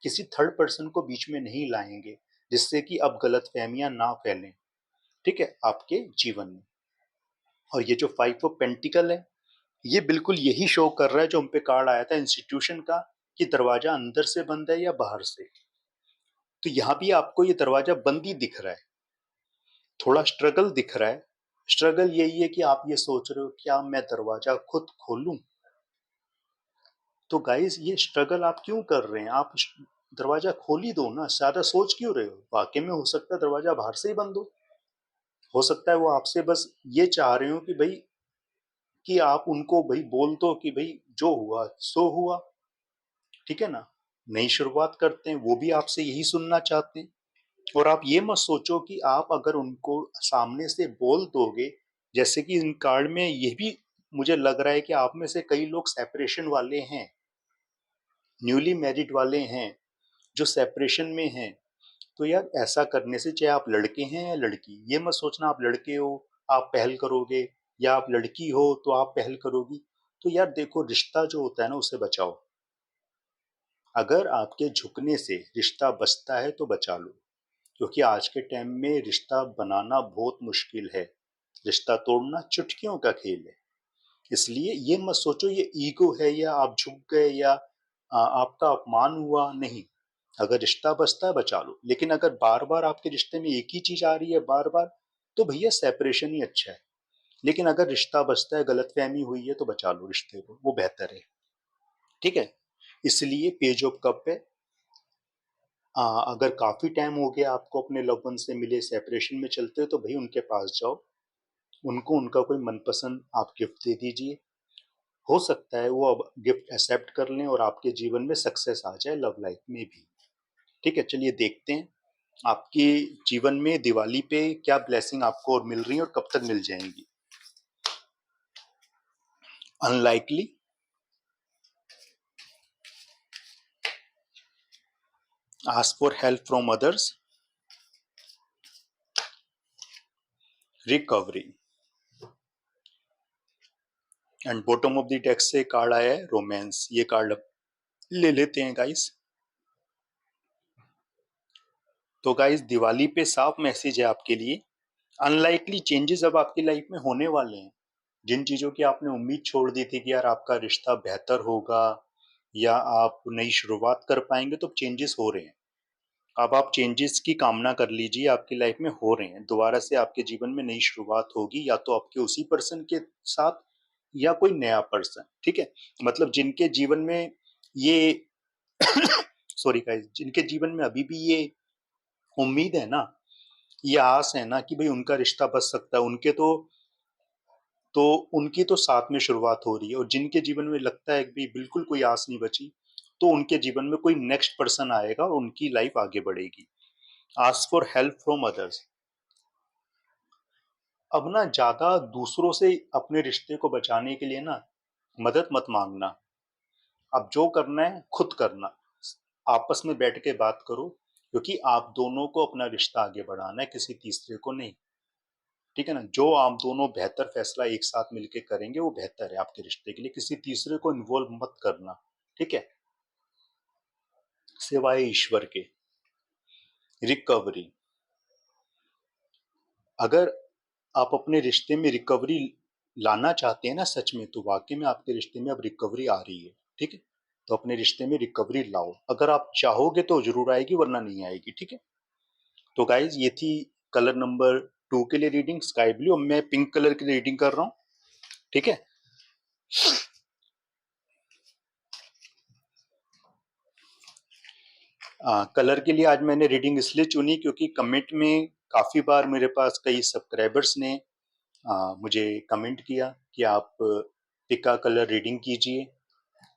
Speaker 1: किसी थर्ड पर्सन को बीच में नहीं लाएंगे, जिससे कि अब गलत फहमियां ना फैलें। ठीक है, आपके जीवन में। और ये जो 5 ऑफ पेंटिकल है, ये बिल्कुल यही शो कर रहा है जो हम पे कार्ड आया था इंस्टीट्यूशन का, कि दरवाजा अंदर से बंद है या बाहर से। तो यहाँ भी आपको ये दरवाजा बंद ही दिख रहा है, थोड़ा स्ट्रगल दिख रहा है, स्ट्रगल यही है कि आप ये सोच रहे हो क्या मैं दरवाजा खुद खोलूं। तो गाइस ये स्ट्रगल आप क्यों कर रहे हैं? आप दरवाजा खोल ही दो ना, ज्यादा सोच क्यों रहे हो? वाकई में हो सकता है दरवाजा बाहर से ही बंद हो सकता है वो आपसे बस ये चाह रहे हो कि भाई, कि आप उनको भाई बोल दो कि भाई जो हुआ सो हुआ, ठीक है ना। नई शुरुआत करते हैं, वो भी आपसे यही सुनना चाहते हैं। और आप ये मत सोचो कि आप अगर उनको सामने से बोल दोगे, जैसे कि इन कार्ड में ये भी मुझे लग रहा है कि आप में से कई लोग सेपरेशन वाले हैं, न्यूली मैरिड वाले हैं, जो सेपरेशन में हैं। तो यार ऐसा करने से, चाहे आप लड़के हैं या लड़की, ये मत सोचना आप लड़के हो आप पहल करोगे, या आप लड़की हो तो आप पहल करोगी। तो यार देखो, रिश्ता जो होता है ना उसे बचाओ। अगर आपके झुकने से रिश्ता बचता है तो बचा लो, क्योंकि आज के टाइम में रिश्ता बनाना बहुत मुश्किल है, रिश्ता तोड़ना चुटकियों का खेल है। इसलिए ये मत सोचो ये ईगो है या आप झुक गए या आपका अपमान हुआ, नहीं। अगर रिश्ता बचता है बचा लो, लेकिन अगर बार बार आपके रिश्ते में एक ही चीज आ रही है बार बार, तो भैया सेपरेशन ही अच्छा है। लेकिन अगर रिश्ता बचता है, गलतफहमी हुई है, तो बचा लो रिश्ते को, वो बेहतर है। ठीक है। इसलिए पेज ऑफ कप पे अगर काफी टाइम हो गया आपको अपने लव वन से मिले, सेपरेशन में चलते हो, तो भाई उनके पास जाओ, उनको उनका कोई मनपसंद आप गिफ्ट दे दीजिए। हो सकता है वो अब गिफ्ट एक्सेप्ट कर लें और आपके जीवन में सक्सेस आ जाए लव लाइफ में भी। ठीक है, चलिए देखते हैं आपके जीवन में दिवाली पे क्या ब्लेसिंग आपको और मिल रही है और कब तक मिल जाएंगी। Unlikely, ask for help from others, recovery, and bottom of the deck से कार्ड आया है रोमांस। ये कार्ड ले लेते हैं गाइस। तो गाइस दिवाली पे साफ मैसेज है आपके लिए। अनलाइकली चेंजेस अब आपकी लाइफ में होने वाले हैं। जिन चीजों की आपने उम्मीद छोड़ दी थी कि यार आपका रिश्ता बेहतर होगा या आप नई शुरुआत कर पाएंगे, तो चेंजेस हो रहे हैं। अब आप चेंजेस की कामना कर लीजिए, आपकी लाइफ में हो रहे हैं। दोबारा से आपके जीवन में नई शुरुआत होगी, या तो आपके उसी पर्सन के साथ या कोई नया पर्सन। ठीक है, मतलब जिनके जीवन में ये सॉरी गाइस, जिनके जीवन में अभी भी ये उम्मीद है ना, ये आस है ना कि भाई उनका रिश्ता बच सकता है, उनके तो उनकी तो साथ में शुरुआत हो रही है। और जिनके जीवन में लगता है कि भाई बिल्कुल कोई आस नहीं बची, तो उनके जीवन में कोई नेक्स्ट पर्सन आएगा और उनकी लाइफ आगे बढ़ेगी। Ask for help from others. अब ना ज्यादा दूसरों से अपने रिश्ते को बचाने के लिए ना मदद मत मांगना। अब जो करना है खुद करना, आपस में बैठ के बात करो, क्योंकि आप दोनों को अपना रिश्ता आगे बढ़ाना है, किसी तीसरे को नहीं। ठीक है ना, जो आप दोनों बेहतर फैसला एक साथ मिलके करेंगे वो बेहतर है आपके रिश्ते के लिए, किसी तीसरे को इन्वॉल्व मत करना। ठीक है, सिवाय ईश्वर के। रिकवरी, अगर आप अपने रिश्ते में रिकवरी लाना चाहते हैं ना सच में, तो वाकई में आपके रिश्ते में अब रिकवरी आ रही है। ठीक है, तो अपने रिश्ते में रिकवरी लाओ, अगर आप चाहोगे तो जरूर आएगी, वरना नहीं आएगी। ठीक है। तो गाइज ये थी कलर नंबर 2 के लिए रीडिंग, स्काई ब्लू। अब मैं पिंक कलर की रीडिंग कर रहा हूँ। ठीक है। कलर के लिए आज मैंने रीडिंग इसलिए चुनी क्योंकि कमेंट में काफी बार मेरे पास कई सब्सक्राइबर्स ने मुझे कमेंट किया कि आप पिका कलर रीडिंग कीजिए।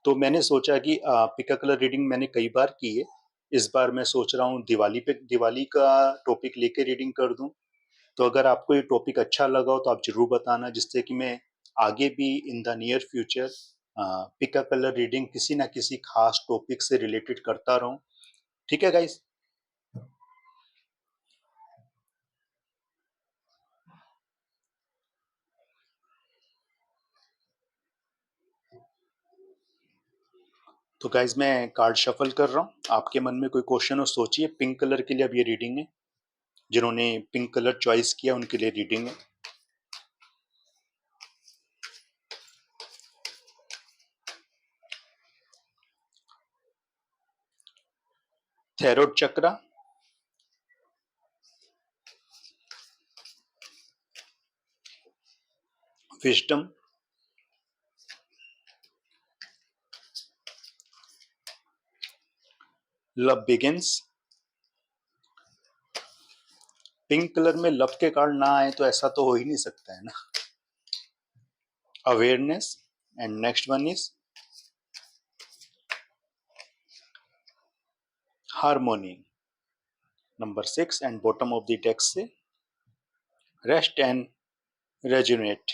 Speaker 1: तो मैंने सोचा कि पिका कलर रीडिंग मैंने कई बार की है, इस बार मैं सोच रहा हूँ दिवाली पे दिवाली का टॉपिक लेके रीडिंग कर दूं। तो अगर आपको ये टॉपिक अच्छा लगा हो तो आप जरूर बताना, जिससे कि मैं आगे भी in the near future Pika colour reading किसी ना किसी खास टॉपिक से रिलेटेड करता रहूं। ठीक है गाइस। तो गाइज मैं कार्ड शफल कर रहा हूँ, आपके मन में कोई क्वेश्चन हो सोचिए। पिंक कलर के लिए अब ये रीडिंग है, जिन्होंने पिंक कलर चॉइस किया उनके लिए रीडिंग है। थैरोड chakra, wisdom, love begins. Pink colour में लव के कार्ड ना आए तो ऐसा तो हो ही नहीं सकता है ना। Awareness, and next one is harmony. Number 6 and bottom of the deck से रेस्ट एंड रेजुनेट।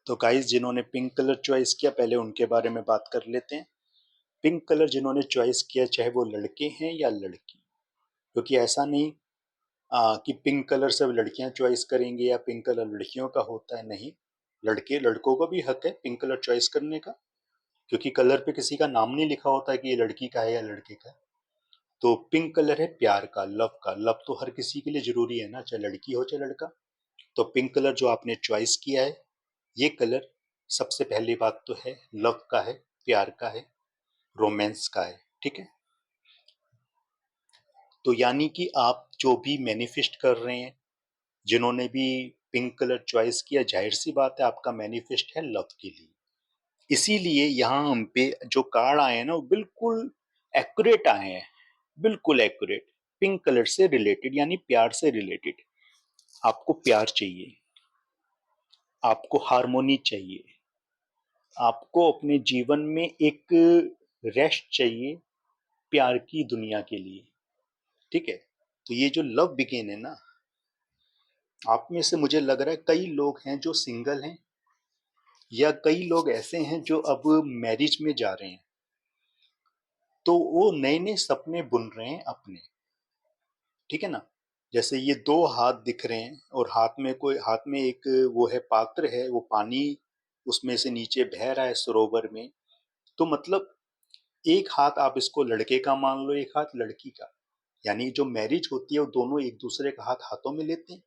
Speaker 1: तो गाइस, जिन्होंने पिंक कलर चॉइस किया पहले उनके बारे में बात कर लेते हैं। पिंक कलर जिन्होंने चॉइस किया, चाहे वो लड़के हैं या लड़की, क्योंकि ऐसा नहीं कि पिंक कलर सब लड़कियां चॉइस करेंगे या पिंक कलर लड़कियों का होता है, नहीं। लड़कों का भी हक है पिंक कलर चॉइस करने का, क्योंकि कलर पे किसी का नाम नहीं लिखा होता है कि ये लड़की का है या लड़के का है। तो पिंक कलर है प्यार का, लव का। लव तो हर किसी के लिए जरूरी है ना, चाहे लड़की हो चाहे लड़का। तो पिंक कलर जो आपने चॉइस किया है, ये कलर सबसे पहली बात तो है लव का है, प्यार का है, रोमांस का है। ठीक है, तो यानी कि आप जो भी मैनिफेस्ट कर रहे हैं, जिन्होंने भी पिंक कलर चॉइस किया, जाहिर सी बात है आपका मैनिफेस्ट है लव के लिए। इसीलिए यहाँ हम पे जो कार्ड आए हैं ना, वो बिल्कुल एक्यूरेट आए हैं, बिल्कुल एक्यूरेट। पिंक कलर से रिलेटेड, यानी प्यार से रिलेटेड। आपको प्यार चाहिए, आपको हार्मोनी चाहिए, आपको अपने जीवन में एक रेस्ट चाहिए प्यार की दुनिया के लिए। ठीक है, तो ये जो लव बिगेन है ना, आप में से मुझे लग रहा है कई लोग हैं जो सिंगल हैं, या कई लोग ऐसे हैं जो अब मैरिज में जा रहे हैं, तो वो नए नए सपने बुन रहे हैं अपने। ठीक है ना, जैसे ये दो हाथ दिख रहे हैं और हाथ में एक वो है, पात्र है, वो पानी उसमें से नीचे बह रहा है सरोवर में। तो मतलब एक हाथ आप इसको लड़के का मान लो, एक हाथ लड़की का। यानी जो मैरिज होती है वो दोनों एक दूसरे का हाथ हाथों में लेते हैं।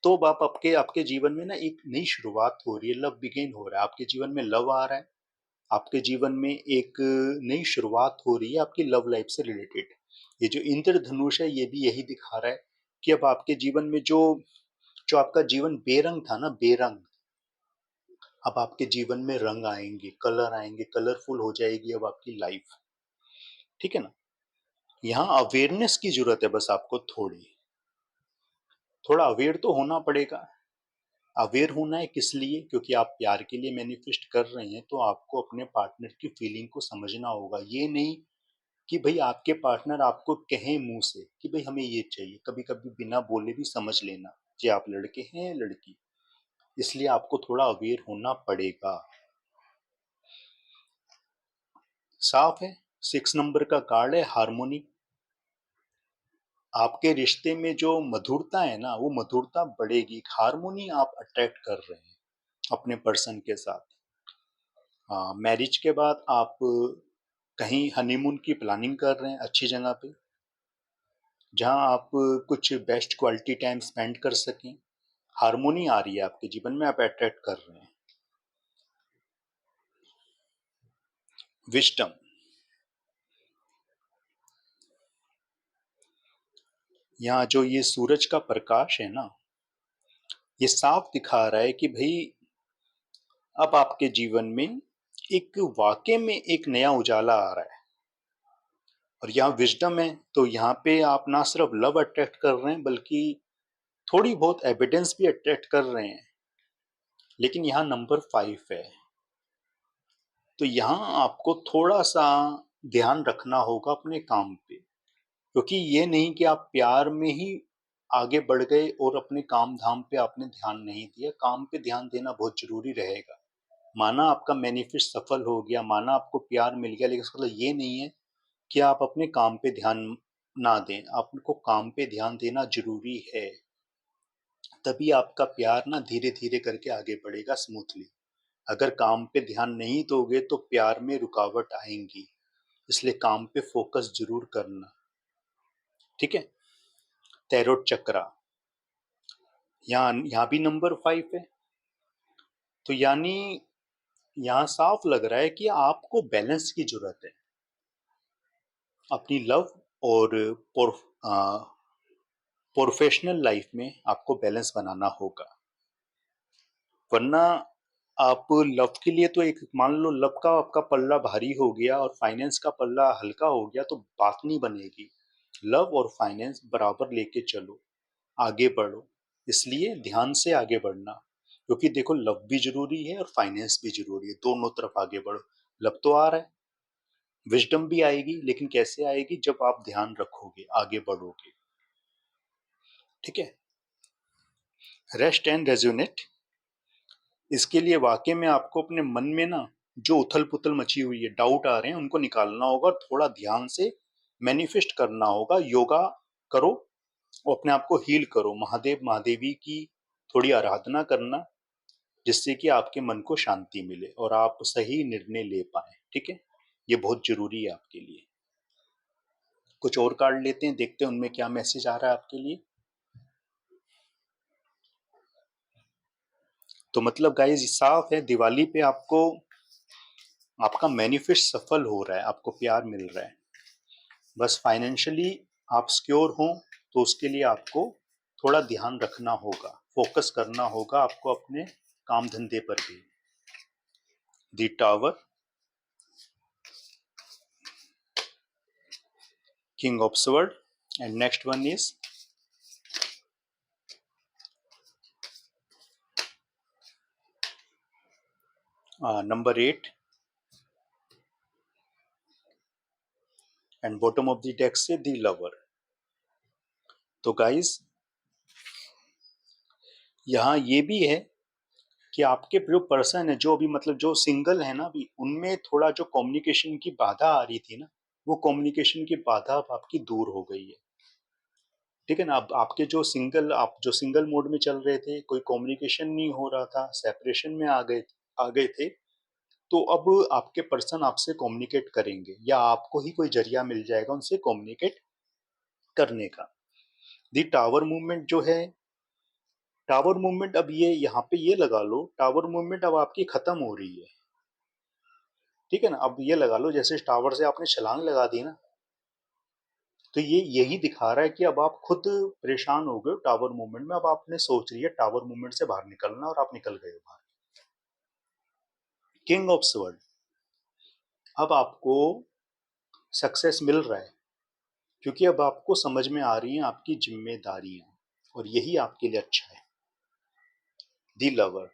Speaker 1: तो अब आप आपके आपके जीवन में ना एक नई शुरुआत हो रही है, लव बिगेन हो रहा है, आपके जीवन में लव आ रहा है, आपके जीवन में एक नई शुरुआत हो रही है आपकी लव लाइफ से रिलेटेड। ये जो इंद्रधनुष है, ये भी यही दिखा रहा है कि अब आपके जीवन में जो जो आपका जीवन बेरंग था ना, बेरंग, अब आपके जीवन में रंग आएंगे, कलर आएंगे, कलरफुल हो जाएगी अब आपकी लाइफ। ठीक है ना, यहाँ अवेयरनेस की जरूरत है, बस आपको थोड़ा अवेयर तो होना पड़ेगा। अवेयर होना है किस लिए? क्योंकि आप प्यार के लिए मैनिफेस्ट कर रहे हैं, तो आपको अपने पार्टनर की फीलिंग को समझना होगा। ये नहीं कि भाई आपके पार्टनर आपको कहें मुंह से कि भाई हमें ये चाहिए, कभी कभी बिना बोले भी समझ लेना कि आप लड़के हैं या लड़की। इसलिए आपको थोड़ा अवेयर होना पड़ेगा। साफ है, 6 नंबर का कार्ड है हार्मोनी। आपके रिश्ते में जो मधुरता है ना, वो मधुरता बढ़ेगी। हार्मोनी आप अट्रैक्ट कर रहे हैं अपने पर्सन के साथ। हाँ, मैरिज के बाद आप कहीं हनीमून की प्लानिंग कर रहे हैं अच्छी जगह पे, जहां आप कुछ बेस्ट क्वालिटी टाइम स्पेंड कर सकें। हार्मोनी आ रही है आपके जीवन में, आप अट्रैक्ट कर रहे हैं। विस्डम, यहाँ जो ये सूरज का प्रकाश है ना, ये साफ दिखा रहा है कि भाई अब आपके जीवन में एक वाकई में एक नया उजाला आ रहा है। और यहाँ विजडम है, तो यहाँ पे आप ना सिर्फ लव अट्रैक्ट कर रहे हैं, बल्कि थोड़ी बहुत एविडेंस भी अट्रैक्ट कर रहे हैं। लेकिन यहाँ नंबर 5 है, तो यहाँ आपको थोड़ा सा ध्यान रखना होगा अपने काम पे। क्योंकि ये नहीं कि आप प्यार में ही आगे बढ़ गए और अपने काम धाम पे आपने ध्यान नहीं दिया। काम पे ध्यान देना बहुत जरूरी रहेगा। माना आपका मैनिफेस्ट सफल हो गया, माना आपको प्यार मिल गया, लेकिन इसका मतलब ये नहीं है कि आप अपने काम पे ध्यान ना दें। आपको काम पे ध्यान देना जरूरी है, तभी आपका प्यार ना धीरे धीरे करके आगे बढ़ेगा स्मूथली। अगर काम पे ध्यान नहीं दोगे तो प्यार में रुकावट आएंगी। इसलिए काम पे फोकस जरूर करना। ठीक है, टैरोट चक्रा, यहाँ भी नंबर 5 है। तो यानी यहाँ साफ लग रहा है कि आपको बैलेंस की जरूरत है अपनी लव और प्रोफेशनल लाइफ में। आपको बैलेंस बनाना होगा। वरना आप लव के लिए तो एक मान लो लव का आपका पल्ला भारी हो गया और फाइनेंस का पल्ला हल्का हो गया तो बात नहीं बनेगी। लव और फाइनेंस बराबर लेके चलो, आगे बढ़ो। इसलिए ध्यान से आगे बढ़ना, क्योंकि देखो लव भी जरूरी है और फाइनेंस भी जरूरी है, दोनों तरफ आगे बढ़ो। लव तो आ रहा है, विजडम भी आएगी, लेकिन कैसे आएगी? जब आप ध्यान रखोगे, आगे बढ़ोगे। ठीक है। रेस्ट एंड रेज्यूनेट, इसके लिए वाकई में आपको अपने मन में ना जो उथल पुथल मची हुई है, डाउट आ रहे हैं, उनको निकालना होगा, थोड़ा ध्यान से मैनिफेस्ट करना होगा। योगा करो और अपने आप को हील करो, महादेव महादेवी की थोड़ी आराधना करना, जिससे कि आपके मन को शांति मिले और आप सही निर्णय ले पाए। ठीक है, ये बहुत जरूरी है आपके लिए। कुछ और कार्ड लेते हैं, देखते हैं उनमें क्या मैसेज आ रहा है आपके लिए। तो मतलब गाइस साफ है, दिवाली पे आपको आपका मैनिफेस्ट सफल हो रहा है, आपको प्यार मिल रहा है। बस फाइनेंशियली आप सिक्योर हो तो उसके लिए आपको थोड़ा ध्यान रखना होगा, फोकस करना होगा आपको अपने काम धंधे पर भी। The tower, king of sword, and next one is number 8 and bottom of the deck से द लवर। तो गाइस यहाँ ये भी है कि आपके जो पर्सन है, जो अभी मतलब जो सिंगल है ना अभी, उनमें थोड़ा जो कम्युनिकेशन की बाधा आ रही थी ना, वो कम्युनिकेशन की बाधा अब आपकी दूर हो गई है। ठीक है ना। अब आपके जो सिंगल, आप जो सिंगल मोड में चल रहे थे, कोई कम्युनिकेशन नहीं हो रहा था, सेपरेशन में आ गए थे, तो अब आपके पर्सन आपसे कम्युनिकेट करेंगे या आपको ही कोई जरिया मिल जाएगा उनसे कम्युनिकेट करने का। दी टावर मूवमेंट जो है, टावर मूवमेंट अब ये यहाँ पे ये लगा लो, टावर मूवमेंट अब आपकी खत्म हो रही है। ठीक है ना। अब ये लगा लो जैसे टावर से आपने छलांग लगा दी ना, तो ये यही दिखा रहा है कि अब आप खुद परेशान हो गए टावर मूवमेंट में, अब आपने सोच रही है टावर मूवमेंट से बाहर निकलना और आप निकल गए बाहर। किंग ऑफ स्वर्ड, अब आपको सक्सेस मिल रहा है, क्योंकि अब आपको समझ में आ रही हैं आपकी जिम्मेदारियां, और यही आपके लिए अच्छा है। दी लवर,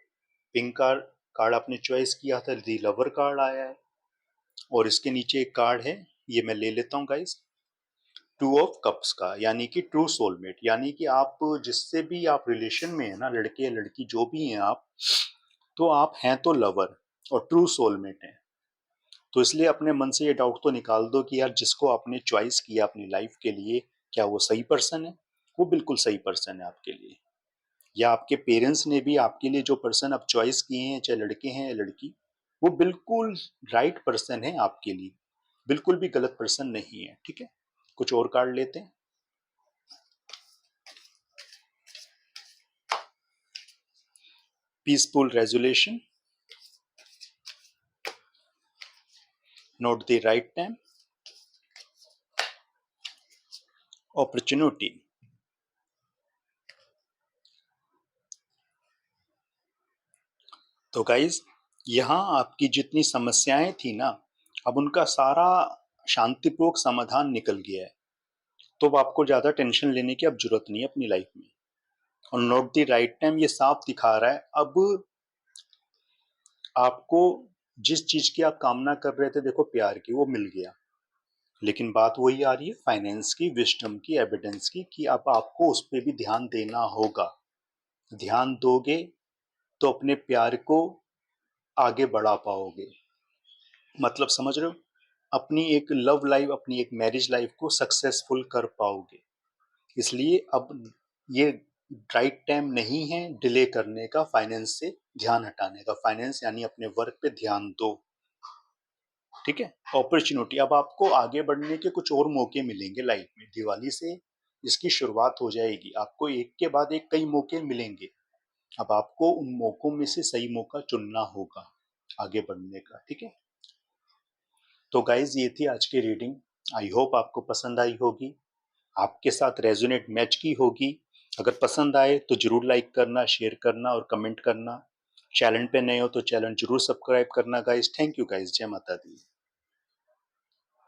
Speaker 1: पिंक कार्ड, कार्ड आपने चॉइस किया था, दी लवर कार्ड आया है। और इसके नीचे एक कार्ड है, ये मैं ले लेता हूँ गाइस, टू ऑफ कप्स का, यानी कि ट्रू सोलमेट, यानी कि आप जिससे भी आप रिलेशन में है ना, लड़के या लड़की जो भी हैं आप, तो आप हैं तो लवर और ट्रू सोलमेट हैं। तो इसलिए अपने मन से ये डाउट तो निकाल दो कि यार जिसको आपने चॉइस किया अपनी लाइफ के लिए, क्या वो सही पर्सन है? वो बिल्कुल सही पर्सन है आपके लिए। या आपके पेरेंट्स ने भी आपके लिए जो पर्सन आप चॉइस किए हैं, चाहे लड़के हैं या लड़की, वो बिल्कुल राइट पर्सन है आपके लिए, बिल्कुल भी गलत पर्सन नहीं है। ठीक है, कुछ और कार्ड लेते हैं। Peaceful resolution, not the right time, opportunity. तो गाइज यहाँ आपकी जितनी समस्याएं थी ना, अब उनका सारा शांतिपूर्वक समाधान निकल गया है। तो अब आपको ज्यादा टेंशन लेने की अब जरूरत नहीं है अपनी लाइफ में। और नॉट द राइट टाइम ये साफ दिखा रहा है, अब आपको जिस चीज की आप कामना कर रहे थे, देखो प्यार की, वो मिल गया। लेकिन बात वही आ रही है फाइनेंस की, विजडम की, एविडेंस की, कि अब आपको उस पर भी ध्यान देना होगा। ध्यान दोगे तो अपने प्यार को आगे बढ़ा पाओगे। मतलब समझ रहे हो, अपनी एक लव लाइफ, अपनी एक मैरिज लाइफ को सक्सेसफुल कर पाओगे। इसलिए अब ये राइट टाइम नहीं है डिले करने का, फाइनेंस से ध्यान हटाने का। फाइनेंस यानी अपने वर्क पे ध्यान दो। ठीक है। अपॉर्चुनिटी, अब आपको आगे बढ़ने के कुछ और मौके मिलेंगे लाइफ में, दिवाली से इसकी शुरुआत हो जाएगी, आपको एक के बाद एक कई मौके मिलेंगे। अब आपको उन मौकों में से सही मौका चुनना होगा आगे बढ़ने का। ठीक है। तो गाइज ये थी आज की रीडिंग, आई होप आपको पसंद आई होगी, आपके साथ रेजोनेट मैच की होगी। अगर पसंद आए तो जरूर लाइक करना, शेयर करना और कमेंट करना। चैनल पे नए हो तो चैनल जरूर सब्सक्राइब करना गाइस। थैंक यू गाइस, जय माता दी।